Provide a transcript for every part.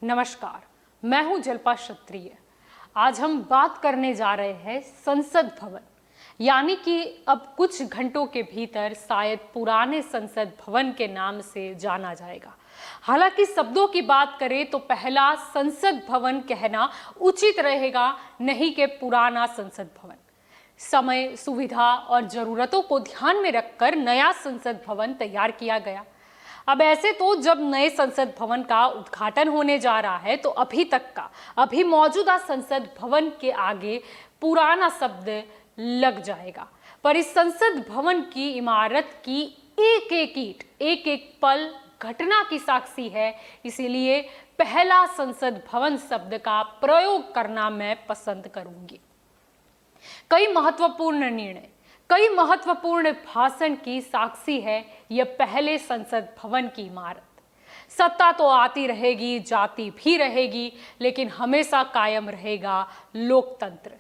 नमस्कार, मैं हूं जल्पा क्षत्रिय। आज हम बात करने जा रहे हैं संसद भवन, यानी कि अब कुछ घंटों के भीतर शायद पुराने संसद भवन के नाम से जाना जाएगा। हालांकि शब्दों की बात करें तो पहला संसद भवन कहना उचित रहेगा, नहीं कि पुराना संसद भवन। समय, सुविधा और जरूरतों को ध्यान में रखकर नया संसद भवन तैयार किया गया। अब ऐसे तो जब नए संसद भवन का उद्घाटन होने जा रहा है तो अभी मौजूदा संसद भवन के आगे पुराना शब्द लग जाएगा। पर इस संसद भवन की इमारत की एक एक ईंट, एक एक पल घटना की साक्षी है, इसीलिए पहला संसद भवन शब्द का प्रयोग करना मैं पसंद करूंगी। कई महत्वपूर्ण निर्णय, कई महत्वपूर्ण भाषण की साक्षी है यह पहले संसद भवन की इमारत। सत्ता तो आती रहेगी, जाती भी रहेगी, लेकिन हमेशा कायम रहेगा लोकतंत्र।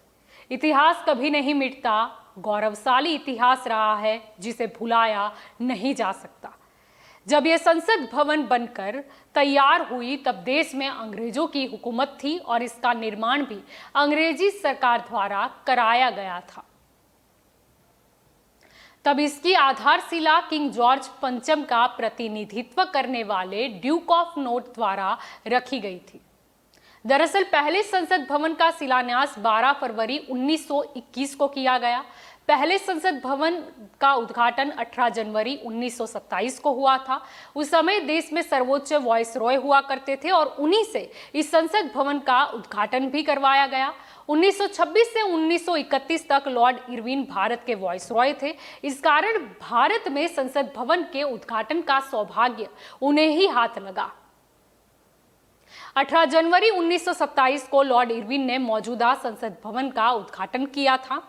इतिहास कभी नहीं मिटता, गौरवशाली इतिहास रहा है जिसे भुलाया नहीं जा सकता। जब यह संसद भवन बनकर तैयार हुई तब देश में अंग्रेजों की हुकूमत थी और इसका निर्माण भी अंग्रेजी सरकार द्वारा कराया गया था। तब इसकी आधारशिला किंग जॉर्ज पंचम का प्रतिनिधित्व करने वाले ड्यूक ऑफ नॉर्थ द्वारा रखी गई थी। दरअसल पहले संसद भवन का शिलान्यास 12 फरवरी 1921 को किया गया। पहले संसद भवन का उद्घाटन 18 जनवरी 1927 को हुआ था। उस समय देश में सर्वोच्च वायसरॉय हुआ करते थे और उन्हीं से इस संसद भवन का उद्घाटन भी करवाया गया। 1926 से 1931 तक लॉर्ड इरविन भारत के वायसरॉय थे। इस कारण भारत में संसद भवन के उद्घाटन का सौभाग्य उन्हें ही हाथ लगा। 18 जनवरी 1927 को लॉर्ड इरविन ने मौजूदा संसद भवन का उद्घाटन किया था।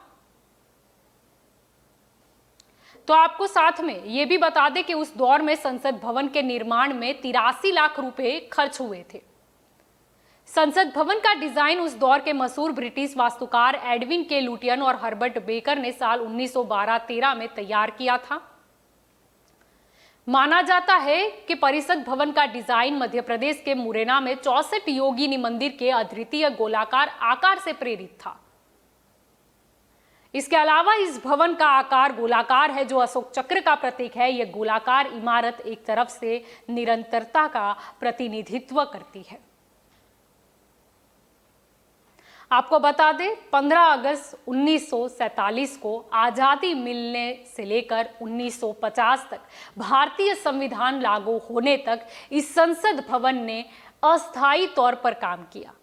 तो आपको साथ में यह भी बता दें कि उस दौर में संसद भवन के निर्माण में 83 लाख रुपए खर्च हुए थे। संसद भवन का डिजाइन उस दौर के मशहूर ब्रिटिश वास्तुकार एडविन के लुटियन और हर्बर्ट बेकर ने साल 1912-13 में तैयार किया था। माना जाता है कि परिषद भवन का डिजाइन मध्य प्रदेश के मुरैना में 64 योगिनी मंदिर के अद्वितीय गोलाकार आकार से प्रेरित था। इसके अलावा इस भवन का आकार गोलाकार है, जो अशोक चक्र का प्रतीक है। यह गोलाकार इमारत एक तरफ से निरंतरता का प्रतिनिधित्व करती है। आपको बता दें, 15 अगस्त 1947 को आजादी मिलने से लेकर 1950 तक भारतीय संविधान लागू होने तक इस संसद भवन ने अस्थायी तौर पर काम किया।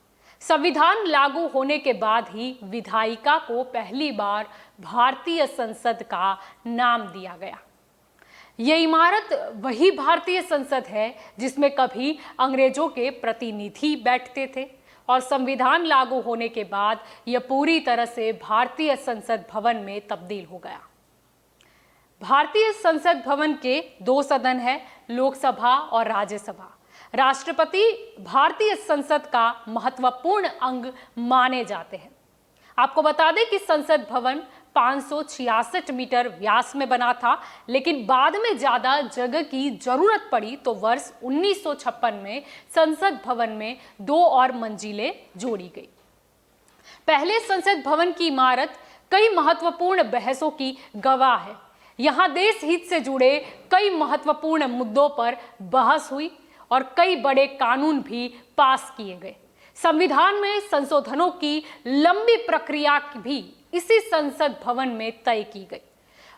संविधान लागू होने के बाद ही विधायिका को पहली बार भारतीय संसद का नाम दिया गया। यह इमारत वही भारतीय संसद है जिसमें कभी अंग्रेजों के प्रतिनिधि बैठते थे और संविधान लागू होने के बाद यह पूरी तरह से भारतीय संसद भवन में तब्दील हो गया। भारतीय संसद भवन के 2 सदन हैं, लोकसभा और राज्यसभा। राष्ट्रपति भारतीय संसद का महत्वपूर्ण अंग माने जाते हैं। आपको बता दें कि संसद भवन 566 मीटर व्यास में बना था, लेकिन बाद में ज्यादा जगह की जरूरत पड़ी तो वर्ष 1956 में संसद भवन में 2 और मंजिलें जोड़ी गई। पहले संसद भवन की इमारत कई महत्वपूर्ण बहसों की गवाह है। यहां देश हित से जुड़े कई महत्वपूर्ण मुद्दों पर बहस हुई और कई बड़े कानून भी पास किए गए। संविधान में संशोधनों की लंबी प्रक्रिया भी इसी संसद भवन में तय की गई।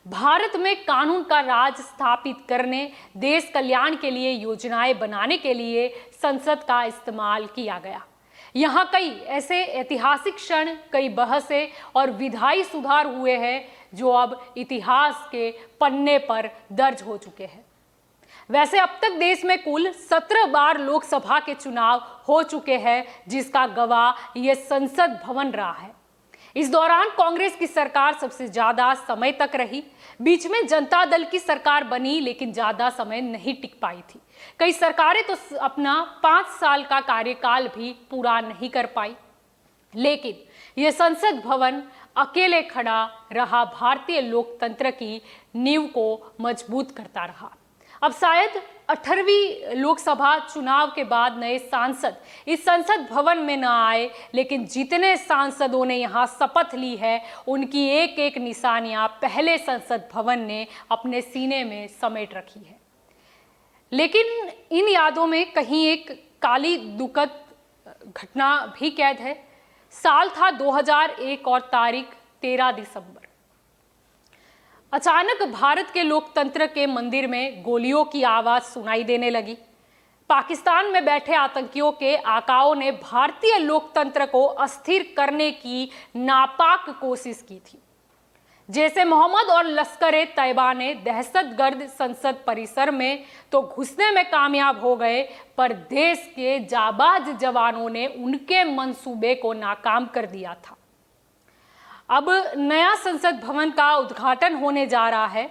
भारत में कानून का राज स्थापित करने, देश कल्याण के लिए योजनाएं बनाने के लिए संसद का इस्तेमाल किया गया। यहाँ कई ऐसे ऐतिहासिक क्षण, कई बहसें और विधायी सुधार हुए हैं जो अब इतिहास के पन्ने पर दर्ज हो चुके हैं। वैसे अब तक देश में कुल 17 बार लोकसभा के चुनाव हो चुके हैं, जिसका गवाह यह संसद भवन रहा है। इस दौरान कांग्रेस की सरकार सबसे ज्यादा समय तक रही। बीच में जनता दल की सरकार बनी, लेकिन ज्यादा समय नहीं टिक पाई थी। कई सरकारें तो अपना 5 साल का कार्यकाल भी पूरा नहीं कर पाई, लेकिन यह संसद भवन अकेले खड़ा रहा, भारतीय लोकतंत्र की नींव को मजबूत करता रहा। अब शायद 18वीं लोकसभा चुनाव के बाद नए सांसद इस संसद भवन में न आए, लेकिन जितने सांसदों ने यहां शपथ ली है उनकी एक एक निशानियां पहले संसद भवन ने अपने सीने में समेट रखी है। लेकिन इन यादों में कहीं एक काली दुखद घटना भी कैद है। साल था 2001 और तारीख 13 दिसंबर। अचानक भारत के लोकतंत्र के मंदिर में गोलियों की आवाज सुनाई देने लगी। पाकिस्तान में बैठे आतंकियों के आकाओं ने भारतीय लोकतंत्र को अस्थिर करने की नापाक कोशिश की थी। जैसे मोहम्मद और लश्कर-ए तैयबा ने दहशतगर्द संसद परिसर में तो घुसने में कामयाब हो गए, पर देश के जाबाज जवानों ने उनके मंसूबे को नाकाम कर दिया था। अब नया संसद भवन का उद्घाटन होने जा रहा है।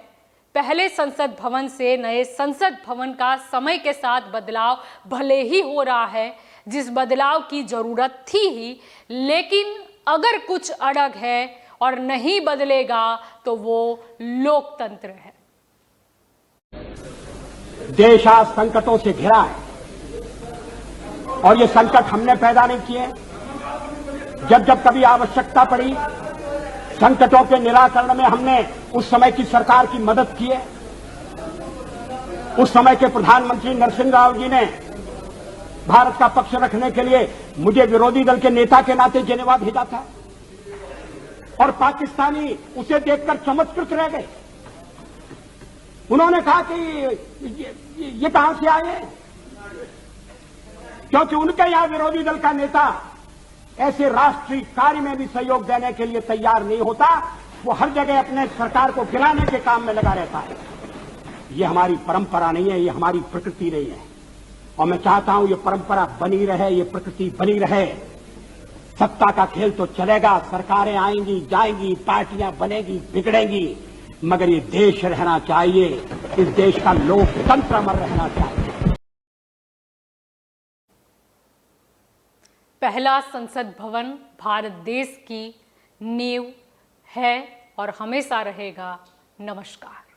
पहले संसद भवन से नए संसद भवन का समय के साथ बदलाव भले ही हो रहा है, जिस बदलाव की जरूरत थी ही, लेकिन अगर कुछ अड़ग है और नहीं बदलेगा तो वो लोकतंत्र है। देश आज संकटों से घिरा है और ये संकट हमने पैदा नहीं किए। जब जब कभी आवश्यकता पड़ी संकटों के निराकरण में हमने उस समय की सरकार की मदद की है। उस समय के प्रधानमंत्री नरसिंह राव जी ने भारत का पक्ष रखने के लिए मुझे विरोधी दल के नेता के नाते जेनेवा भेजा था और पाकिस्तानी उसे देखकर चमत्कृत रह गए। उन्होंने कहा कि ये कहां से आए हैं, क्योंकि उनके यहां विरोधी दल का नेता ऐसे राष्ट्रीय कार्य में भी सहयोग देने के लिए तैयार नहीं होता। वो हर जगह अपने सरकार को गिराने के काम में लगा रहता है। ये हमारी परंपरा नहीं है, ये हमारी प्रकृति नहीं है और मैं चाहता हूं ये परंपरा बनी रहे, ये प्रकृति बनी रहे। सत्ता का खेल तो चलेगा, सरकारें आएंगी जाएंगी, पार्टियां बनेगी बिगड़ेंगी, मगर ये देश रहना चाहिए, इस देश का लोकतंत्र अमर रहना चाहिए। पहला संसद भवन भारत देश की नींव है और हमेशा रहेगा। नमस्कार।